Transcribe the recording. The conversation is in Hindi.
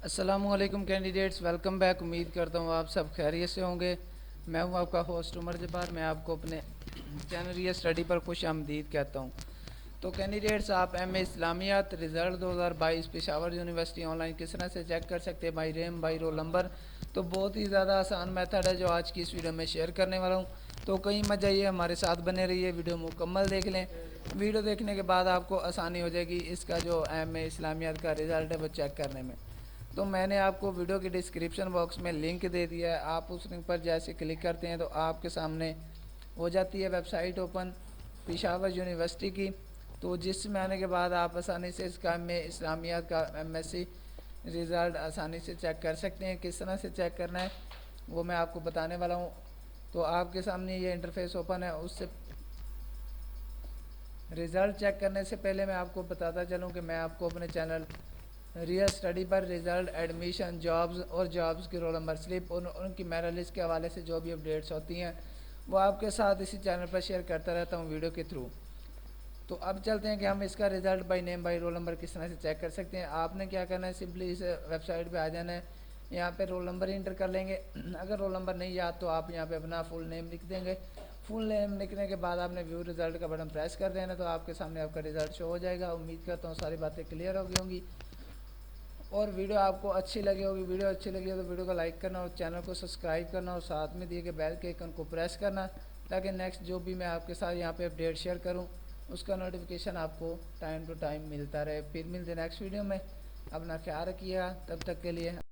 अस्सलामुअलैकुम कैंडिडेट्स, वेलकम बैक। उम्मीद करता हूँ आप सब खैरियत से होंगे। मैं हूँ आपका होस्ट उमर जब्बार। मैं आपको अपने चैनल रिया स्टडी पर खुश आमदीद कहता हूँ। तो कैंडिडेट्स, आप M A Islamiyat result 2022 Peshawar university online किस तरह से चेक कर सकते हैं बाई रेम बाई रोल नंबर। तो बहुत ही ज़्यादा आसान मेथड है जो आज की इस वीडियो में शेयर करने वाला हूँ। तो कहीं मत जाइए, हमारे साथ बने रहिए, वीडियो मुकम्मल देख लें। वीडियो देखने के बाद आपको आसानी हो जाएगी इसका जो एम ए इस्लामियात का रिज़ल्ट है वो चेक करने में। तो मैंने आपको वीडियो के डिस्क्रिप्शन बॉक्स में लिंक दे दिया है। आप उस लिंक पर जैसे क्लिक करते हैं तो आपके सामने हो जाती है वेबसाइट ओपन पेशावर यूनिवर्सिटी की। तो जिसमें आने के बाद आप आसानी से इसका में इस्लामियात का एमएससी रिज़ल्ट आसानी से चेक कर सकते हैं। किस तरह से चेक करना है वो मैं आपको बताने वाला हूँ। तो आपके सामने ये इंटरफेस ओपन है। उससे रिज़ल्ट चेक करने से पहले मैं आपको बताता चलूँ कि मैं आपको अपने चैनल रियल स्टडी पर रिज़ल्ट, एडमिशन, जॉब्स और जॉब्स की रोल नंबर स्लिप और उनकी मेरिट लिस्ट के हवाले से जो भी अपडेट्स होती हैं वो आपके साथ इसी चैनल पर शेयर करता रहता हूँ वीडियो के थ्रू। तो अब चलते हैं कि हम इसका result by name by roll number किस तरह से चेक कर सकते हैं। आपने क्या करना है, सिंपली इस वेबसाइट पे आ जाना है। यहाँ पे रोल नंबर इंटर कर लेंगे। अगर रोल नंबर नहीं याद तो आप यहाँ पे अपना फुल नेम लिख देंगे। फुल नेम लिखने के बाद आपने व्यू रिज़ल्ट का बटन प्रेस कर देना, तो आपके सामने आपका रिज़ल्ट शो हो जाएगा। उम्मीद करता हूँ सारी बातें क्लियर हो गई होंगी और वीडियो आपको अच्छी लगी होगी। वीडियो अच्छी लगी हो तो वीडियो को लाइक करना और चैनल को सब्सक्राइब करना और साथ में दिए गए बेल के आइकन को प्रेस करना, ताकि नेक्स्ट जो भी मैं आपके साथ यहाँ पे अपडेट शेयर करूँ उसका नोटिफिकेशन आपको टाइम टू टाइम मिलता रहे। फिर मिलते नेक्स्ट वीडियो में। अपना ख्याल रखिएगा, तब तक के लिए।